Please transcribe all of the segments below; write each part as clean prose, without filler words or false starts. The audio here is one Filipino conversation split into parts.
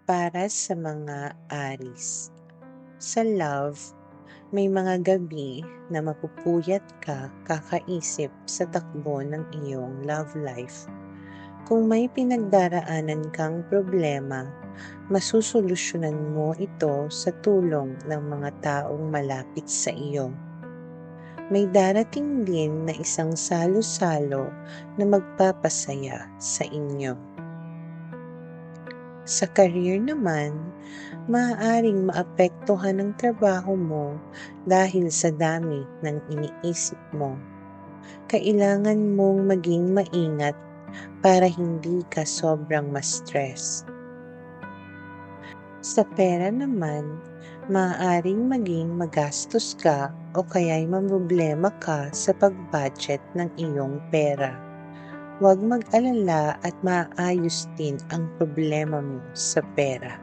Para sa mga Aries. Sa love, may mga gabi na mapupuyat ka kakaisip sa takbo ng iyong love life. Kung may pinagdaraanan kang problema, masusolusyonan mo ito sa tulong ng mga taong malapit sa iyo. May darating din na isang salo-salo na magpapasaya sa inyo. Sa career naman, maaaring maapektuhan ang trabaho mo dahil sa dami ng iniisip mo. Kailangan mong maging maingat para hindi ka sobrang ma-stress. Sa pera naman, maaaring maging magastos ka o kaya'y mamroblema ka sa pag-budget ng iyong pera. Huwag mag-alala at maayos din ang problema mo sa pera.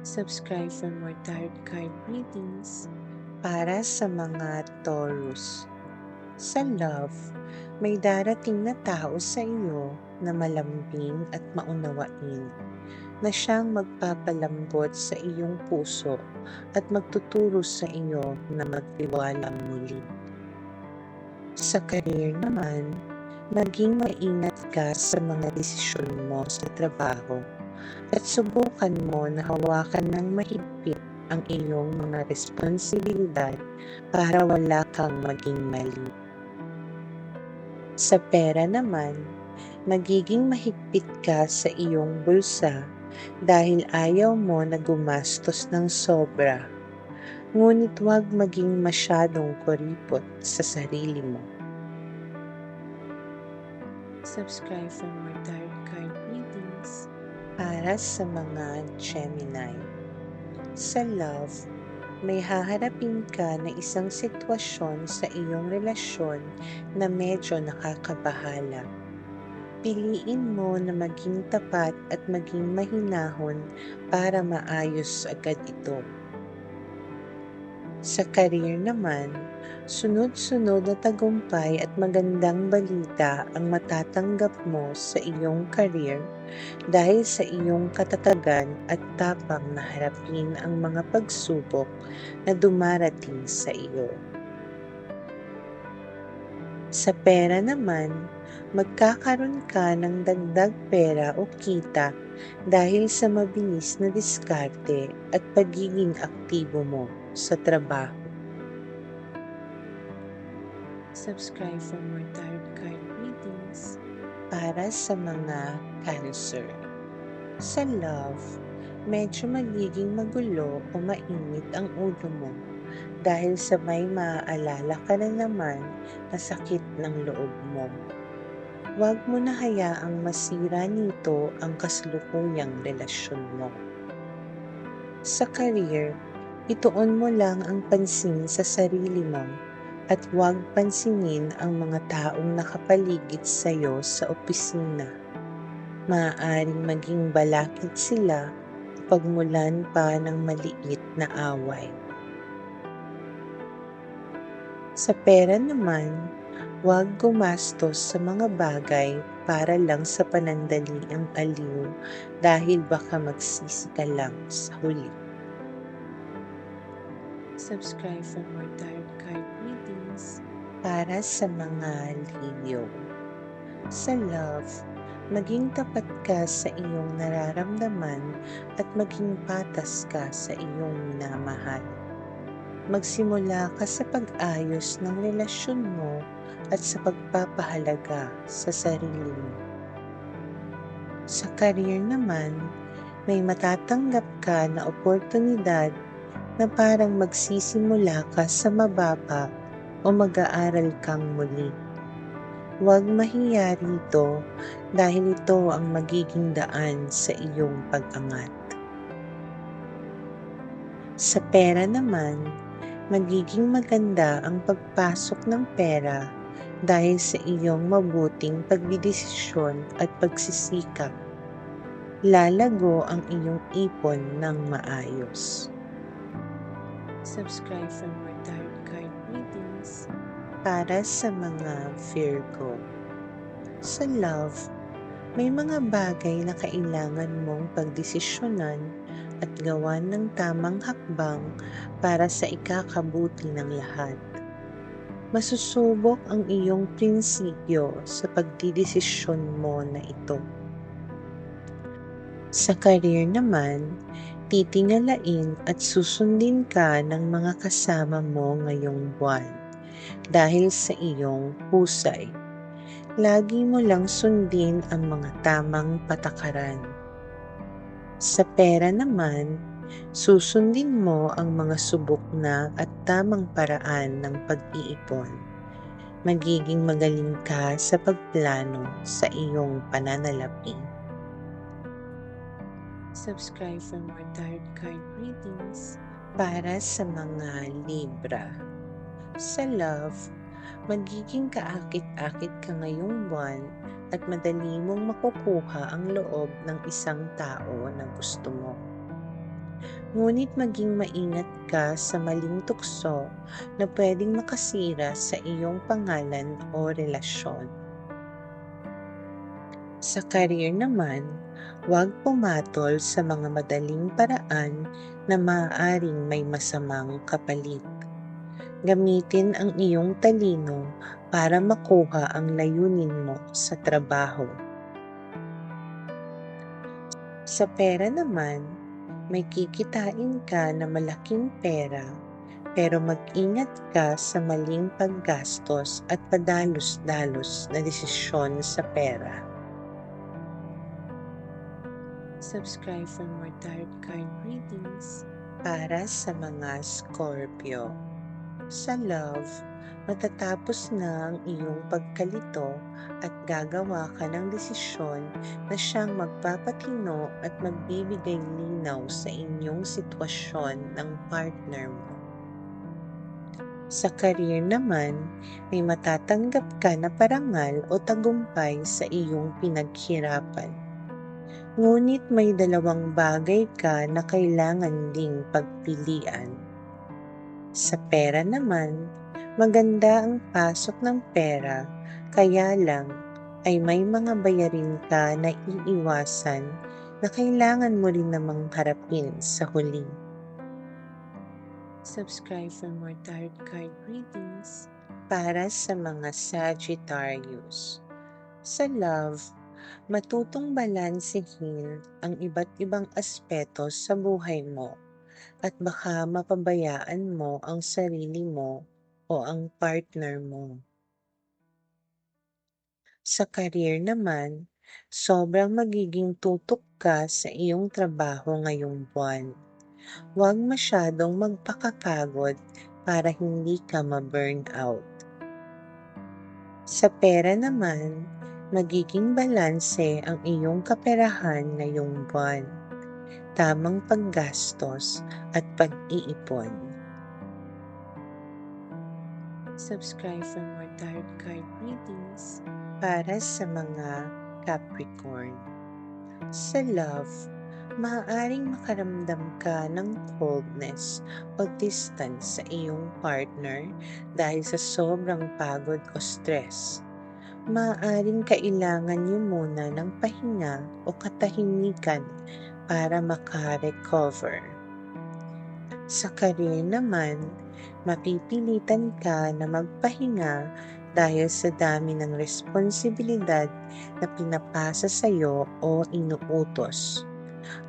Subscribe for more tarot card readings. Para sa mga Taurus. Sa love, may darating na tao sa iyo na malambing at maunawain, na siyang magpapalambot sa iyong puso at magtuturo sa iyo na magtiwala muli. Sa career naman, maging maingat ka sa mga desisyon mo sa trabaho at subukan mo na hawakan ng mahigpit ang iyong mga responsibilidad para wala kang maging mali. Sa pera naman, magiging mahigpit ka sa iyong bulsa dahil ayaw mo na gumastos ng sobra. Ngunit huwag maging masyadong kuripot sa sarili mo. Subscribe for more tarot card readings. Para sa mga Gemini. Sa love, may haharapin ka na isang sitwasyon sa iyong relasyon na medyo nakakabahala. Piliin mo na maging tapat at maging mahinahon para maayos agad ito. Sa career naman, sunod-sunod na tagumpay at magandang balita ang matatanggap mo sa iyong career dahil sa iyong katatagan at tapang na harapin ang mga pagsubok na dumarating sa iyo. Sa pera naman, magkakaroon ka ng dagdag pera o kita dahil sa mabilis na diskarte at pagiging aktibo mo sa trabaho. Subscribe for more tarot card readings. Para sa mga Cancer. Sa love, medyo magiging magulo o mainit ang ulo mo dahil sa may maaalala ka na naman na sakit ng loob mo. Huwag mo na hayaang masira nito ang kasalukuyang relasyon mo. Sa career, ituon mo lang ang pansin sa sarili mo at huwag pansinin ang mga taong nakapaligid sa iyo sa opisina. Maaaring maging balakid sila o pagmulan pa ng maliit na away. Sa pera naman, huwag gumastos sa mga bagay para lang sa panandaliang aliw dahil baka magsisi ka lang sa huli. Subscribe for more tarot card readings. Para sa mga Leo. Sa love, maging tapat ka sa iyong nararamdaman at maging patas ka sa iyong minamahal. Magsimula ka sa pag-ayos ng relasyon mo at sa pagpapahalaga sa sarili mo. Sa career naman, may matatanggap ka na oportunidad na parang magsisimula ka sa mababa o mag-aaral kang muli. Huwag mahiya rito dahil ito ang magiging daan sa iyong pag-angat. Sa pera naman, magiging maganda ang pagpasok ng pera dahil sa iyong mabuting pagdidesisyon at pagsisikap. Lalago ang iyong ipon ng maayos. Subscribe for more tarot card readings. Para sa mga Virgo. Sa love, May mga bagay na kailangan mong pagdesisyonan at gawan ng tamang hakbang para sa ikakabuti ng lahat. Masusubok ang iyong prinsipyo sa pagdidesisyon mo na ito. Sa career naman, titingalain at susundin ka ng mga kasama mo ngayong buwan dahil sa iyong husay. Lagi mo lang sundin ang mga tamang patakaran. Sa pera naman, susundin mo ang mga subok na at tamang paraan ng pag-iipon. Magiging magaling ka sa pagplano sa iyong pananalapi. Subscribe for more tarot card readings para sa mga Libra. Sa love, magiging kaakit-akit ka ngayong buwan at madali mong makukuha ang loob ng isang tao na gusto mo. Ngunit maging maingat ka sa maling tukso na pwedeng makasira sa iyong pangalan o relasyon. Sa career naman, huwag pumatol sa mga madaling paraan na maaaring may masamang kapalit. Gamitin ang iyong talino para makuha ang layunin mo sa trabaho. Sa pera naman, may kikitain ka na malaking pera, pero mag-ingat ka sa maling paggastos at padalos-dalos na desisyon sa pera. Subscribe for more tarot card readings para sa mga Scorpio. Sa love, matatapos na ang iyong pagkalito at gagawa ka ng desisyon na siyang magpapatino at magbibigay linaw sa inyong sitwasyon ng partner mo. Sa career naman, may matatanggap ka na parangal o tagumpay sa iyong pinaghirapan. Ngunit may dalawang bagay ka na kailangan ding pagpilian. Sa pera naman, maganda ang pasok ng pera, kaya lang ay may mga bayarin ka na iiwasan na kailangan mo rin namang harapin sa huli. Subscribe for more tarot card readings para sa mga Sagittarius. Sa love, matutong balansehin ang iba't ibang aspeto sa buhay mo at baka mapabayaan mo ang sarili mo o ang partner mo. Sa career naman, sobrang magiging tutok ka sa iyong trabaho ngayong buwan. Huwag masyadong magpakapagod para hindi ka ma-burn out. Sa pera naman, magiging balanse ang iyong kaperahan ngayong buwan. Tamang paggastos at pag-iipon. Subscribe for more tarot card readings para sa mga Capricorn. Sa love, maaaring makaramdam ka ng coldness o distance sa iyong partner dahil sa sobrang pagod o stress. Maaaring kailangan niyo muna ng pahinga o katahimikan para maka-recover. Sa career naman, mapipilitan ka na magpahinga dahil sa dami ng responsibilidad na pinapasa sa iyo o inuutos.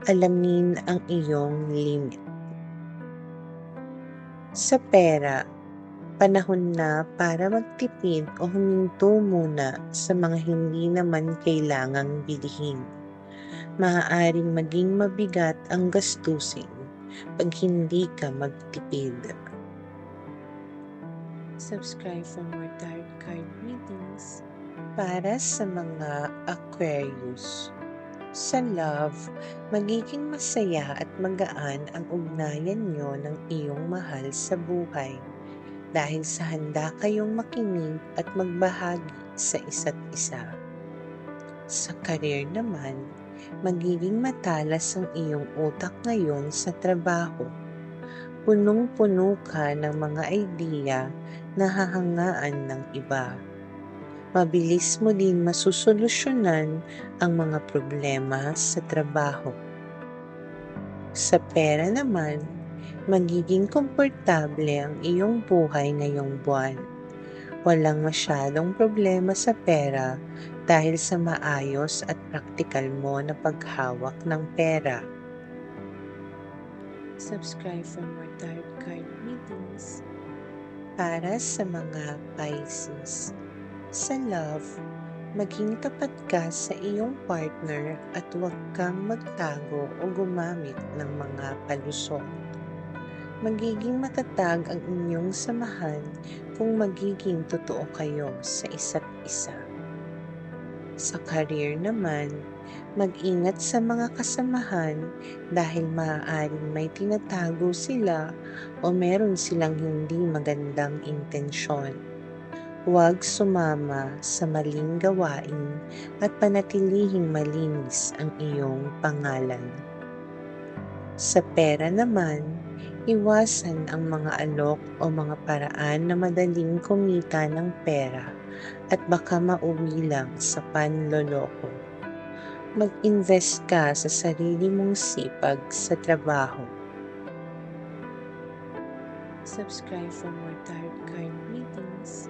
Alamin ang iyong limit. Sa pera, panahon na para magtipid o huminto muna sa mga hindi naman kailangang bilhin. Maaaring maging mabigat ang gastusin pag hindi ka magtipid. Subscribe for more tarot card readings para sa mga Aquarius. Sa love, magiging masaya at magaan ang ugnayan niyo ng iyong mahal sa buhay dahil sa handa kayong makinig at magbahagi sa isa't isa. Sa career naman, magiging matalas ang iyong utak ngayon sa trabaho. Punong-puno ka ng mga idea na hahangaan ng iba. Mabilis mo din masusolusyunan ang mga problema sa trabaho. Sa pera naman, magiging komportable ang iyong buhay ngayong buwan. Walang masyadong problema sa pera dahil sa maayos at praktikal mo na paghawak ng pera. Subscribe for more tarot card readings. Para sa mga Pisces, sa love, maging tapat ka sa iyong partner at huwag kang magtago o gumamit ng mga palusot. Magiging matatag ang inyong samahan kung magiging totoo kayo sa isa't isa. Sa career naman, mag-ingat sa mga kasamahan dahil maaaring may tinatago sila o meron silang hindi magandang intensyon. Huwag sumama sa maling gawain at panatilihing malinis ang iyong pangalan. Sa pera naman, iwasan ang mga alok o mga paraan na madaling kumita ng pera at baka mauwi lang sa panloloko. Mag-invest ka sa sarili mong sipag sa trabaho. Subscribe for more tarot card readings.